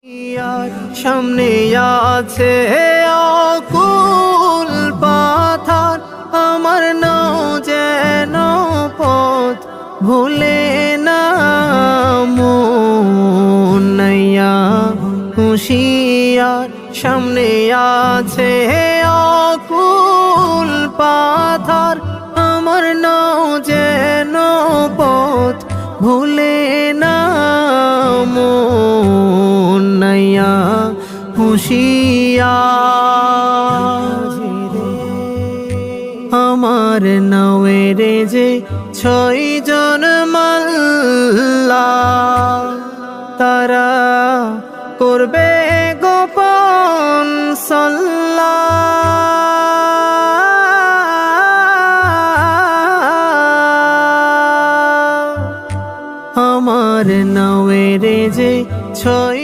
ইয়ার সামনে আছে অকুল পাথার, আমার নাও যেন পথ ভুলে না মন নাইয়া হুঁশিয়ার সামনে আছে অকুল পাথার, আমার নাও যেন পথ ভুলে না মন নাইয়া হুঁশিয়ার। আমার নাওয়ের যে 6 জন মাল্লা, তারা করবে গোপন সল্লা। আমার নাওয়ের যে 6